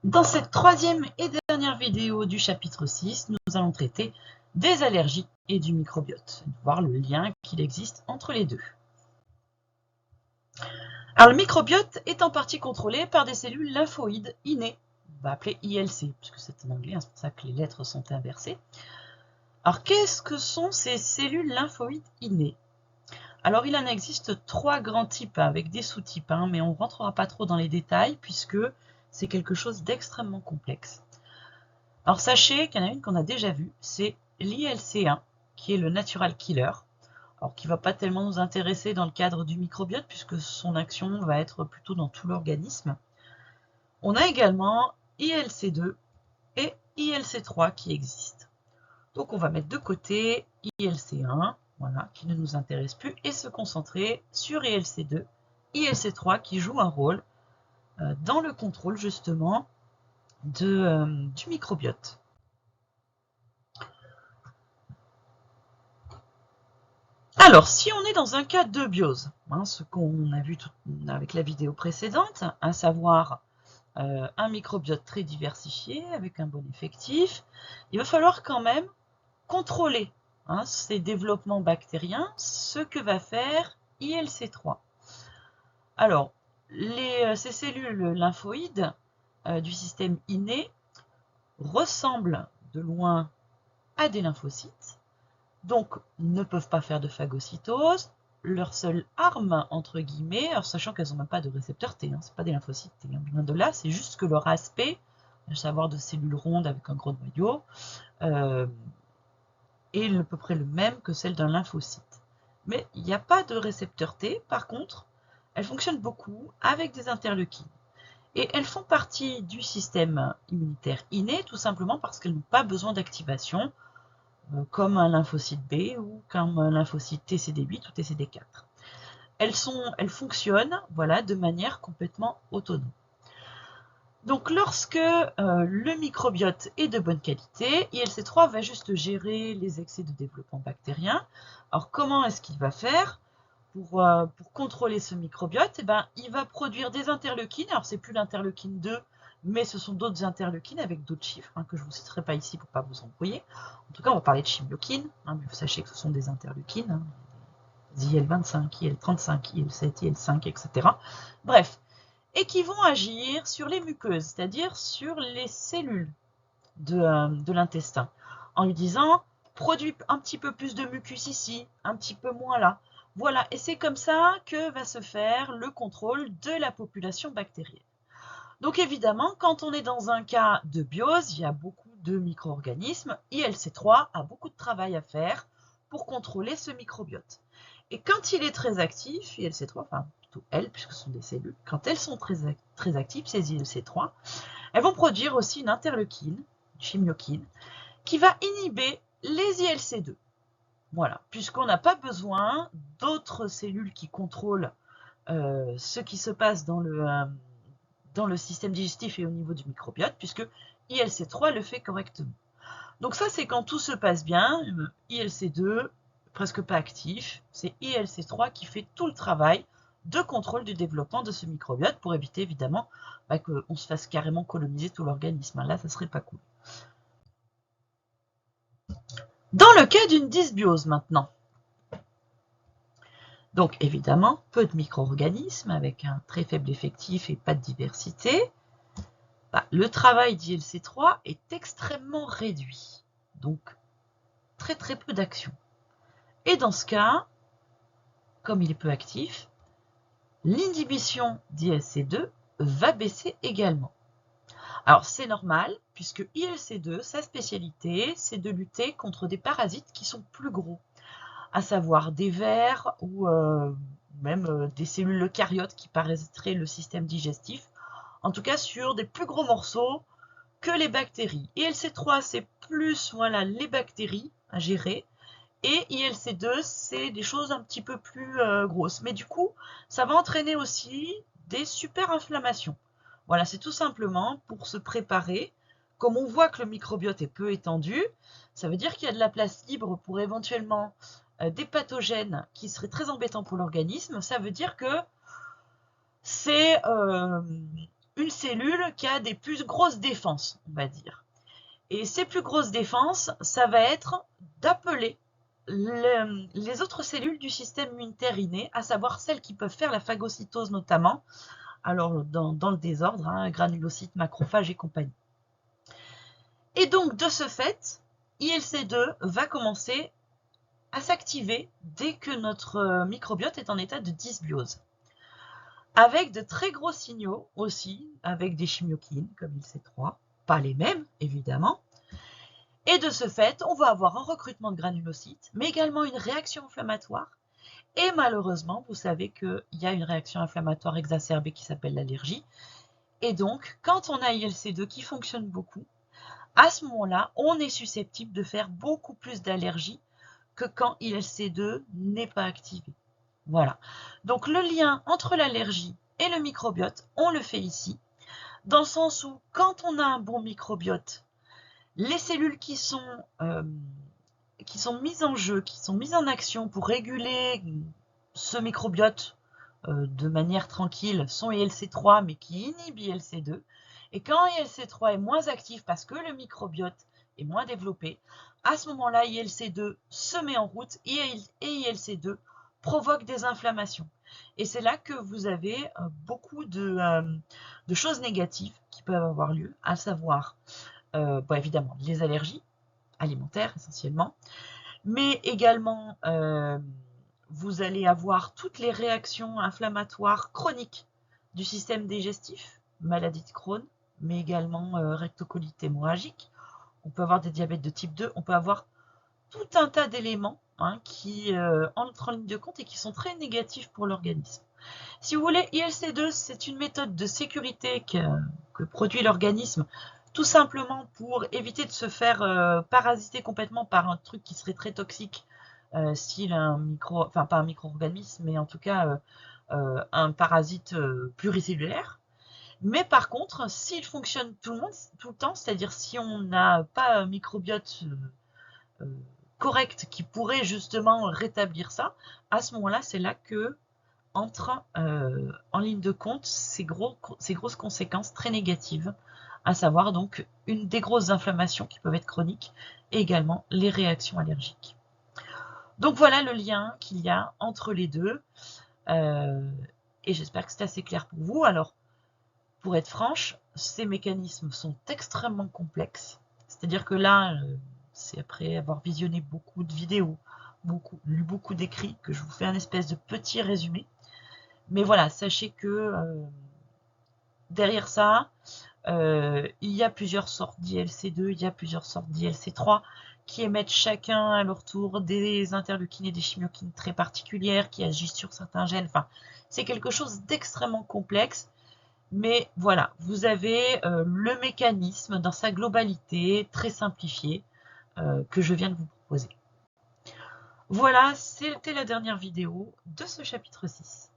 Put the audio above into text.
Dans cette troisième et dernière vidéo du chapitre 6, nous allons traiter des allergies et du microbiote, voir le lien qu'il existe entre les deux. Alors, le microbiote est en partie contrôlé par des cellules lymphoïdes innées, on va appeler ILC, puisque c'est en anglais, c'est pour ça que les lettres sont inversées. Alors, qu'est-ce que sont ces cellules lymphoïdes innées? Alors, il en existe trois grands types avec des sous-types, mais on ne rentrera pas trop dans les détails puisque c'est quelque chose d'extrêmement complexe. Alors, sachez qu'il y en a une qu'on a déjà vue, c'est l'ILC1, qui est le natural killer, alors qui ne va pas tellement nous intéresser dans le cadre du microbiote puisque son action va être plutôt dans tout l'organisme. On a également ILC2 et ILC3 qui existent. Donc, on va mettre de côté ILC1, voilà, qui ne nous intéresse plus, et se concentrer sur ILC2, ILC3 qui joue un rôle dans le contrôle justement du microbiote. Alors, si on est dans un cas de biose, ce qu'on a vu avec la vidéo précédente, à savoir un microbiote très diversifié avec un bon effectif, il va falloir quand même contrôler ces développements bactériens, ce que va faire ILC3. Alors, ces cellules lymphoïdes du système inné ressemblent de loin à des lymphocytes, donc ne peuvent pas faire de phagocytose. Leur seule arme, entre guillemets, alors sachant qu'elles n'ont même pas de récepteur T, c'est pas des lymphocytes T, loin de là, c'est juste que leur aspect, à savoir de cellules rondes avec un gros noyau, est à peu près le même que celle d'un lymphocyte. Mais il n'y a pas de récepteur T, par contre, elles fonctionnent beaucoup avec des interleukines. Et elles font partie du système immunitaire inné, tout simplement parce qu'elles n'ont pas besoin d'activation, comme un lymphocyte B ou comme un lymphocyte TCD8 ou TCD4. Elles fonctionnent de manière complètement autonome. Donc, lorsque le microbiote est de bonne qualité, ILC3 va juste gérer les excès de développement bactérien. Alors, comment est-ce qu'il va faire pour contrôler ce microbiote? Il va produire des interleukines. Alors, c'est plus l'interleukine 2, mais ce sont d'autres interleukines avec d'autres chiffres que je ne vous citerai pas ici pour ne pas vous embrouiller. En tout cas, on va parler de chimiokines, mais vous sachez que ce sont des interleukines, IL25, IL35, IL7, IL5, etc. Bref, et qui vont agir sur les muqueuses, c'est-à-dire sur les cellules de l'intestin, en lui disant « produis un petit peu plus de mucus ici, un petit peu moins là ». Voilà, et c'est comme ça que va se faire le contrôle de la population bactérienne. Donc évidemment, quand on est dans un cas de biose, il y a beaucoup de micro-organismes, ILC3 a beaucoup de travail à faire pour contrôler ce microbiote. Et quand il est très actif, ILC3, enfin plutôt elles, puisque ce sont des cellules, quand elles sont très actives, ces ILC3, elles vont produire aussi une interleukine, une chimiokine, qui va inhiber les ILC2. Voilà, puisqu'on n'a pas besoin d'autres cellules qui contrôlent ce qui se passe dans le système digestif et au niveau du microbiote, puisque ILC3 le fait correctement. Donc ça, c'est quand tout se passe bien, ILC2, presque pas actif, c'est ILC3 qui fait tout le travail de contrôle du développement de ce microbiote pour éviter évidemment qu'on se fasse carrément coloniser tout l'organisme. Là, ça serait pas cool. Dans le cas d'une dysbiose maintenant, donc évidemment, peu de micro-organismes avec un très faible effectif et pas de diversité, le travail d'ILC3 est extrêmement réduit, donc très peu d'action. Et dans ce cas, comme il est peu actif, l'inhibition d'ILC2 va baisser également. Alors c'est normal, puisque ILC2, sa spécialité, c'est de lutter contre des parasites qui sont plus gros, à savoir des vers ou même des cellules eucaryotes qui parasiteraient le système digestif, en tout cas sur des plus gros morceaux que les bactéries. ILC3, c'est plus les bactéries à gérer, et ILC2, c'est des choses un petit peu plus grosses. Mais du coup, ça va entraîner aussi des super inflammations. Voilà, c'est tout simplement pour se préparer. Comme on voit que le microbiote est peu étendu, ça veut dire qu'il y a de la place libre pour éventuellement des pathogènes qui seraient très embêtants pour l'organisme. Ça veut dire que c'est une cellule qui a des plus grosses défenses, on va dire. Et ces plus grosses défenses, ça va être d'appeler les autres cellules du système immunitaire inné, à savoir celles qui peuvent faire la phagocytose notamment, alors dans le désordre, hein, granulocytes, macrophages et compagnie. Et donc, de ce fait, ILC2 va commencer à s'activer dès que notre microbiote est en état de dysbiose. Avec de très gros signaux aussi, avec des chimiokines comme ILC3, pas les mêmes évidemment. Et de ce fait, on va avoir un recrutement de granulocytes, mais également une réaction inflammatoire. Et malheureusement, vous savez qu'il y a une réaction inflammatoire exacerbée qui s'appelle l'allergie. Et donc, quand on a ILC2 qui fonctionne beaucoup, à ce moment-là, on est susceptible de faire beaucoup plus d'allergies que quand ILC2 n'est pas activé. Voilà. Donc, le lien entre l'allergie et le microbiote, on le fait ici, dans le sens où quand on a un bon microbiote, les cellules qui sont mises en jeu, qui sont mises en action pour réguler ce microbiote de manière tranquille sont ILC3 mais qui inhibent ILC2. Et quand ILC3 est moins actif parce que le microbiote est moins développé, à ce moment-là, ILC2 se met en route et ILC2 provoque des inflammations. Et c'est là que vous avez beaucoup de choses négatives qui peuvent avoir lieu, à savoir évidemment les allergies alimentaires essentiellement, mais également vous allez avoir toutes les réactions inflammatoires chroniques du système digestif, maladie de Crohn, mais également rectocolite hémorragique. On peut avoir des diabètes de type 2, on peut avoir tout un tas d'éléments qui entrent en ligne de compte et qui sont très négatifs pour l'organisme. Si vous voulez, ILC2, c'est une méthode de sécurité que produit l'organisme, tout simplement pour éviter de se faire parasiter complètement par un truc qui serait très toxique, style pas un micro-organisme, mais en tout cas un parasite pluricellulaire. Mais par contre, s'il fonctionne tout le temps, c'est-à-dire si on n'a pas un microbiote correct qui pourrait justement rétablir ça, à ce moment-là, c'est là que entrent en ligne de compte ces grosses conséquences très négatives, à savoir donc des grosses inflammations qui peuvent être chroniques et également les réactions allergiques. Donc voilà le lien qu'il y a entre les deux et j'espère que c'est assez clair pour vous. Alors, pour être franche, ces mécanismes sont extrêmement complexes, c'est-à-dire que là, c'est après avoir visionné beaucoup de vidéos, lu beaucoup d'écrits, que je vous fais un espèce de petit résumé. Mais voilà, sachez que derrière ça, il y a plusieurs sortes d'ILC2, il y a plusieurs sortes d'ILC3 qui émettent chacun à leur tour des interleukines et des chimiokines très particulières qui agissent sur certains gènes. Enfin, c'est quelque chose d'extrêmement complexe. Mais voilà, vous avez le mécanisme dans sa globalité très simplifié que je viens de vous proposer. Voilà, c'était la dernière vidéo de ce chapitre 6.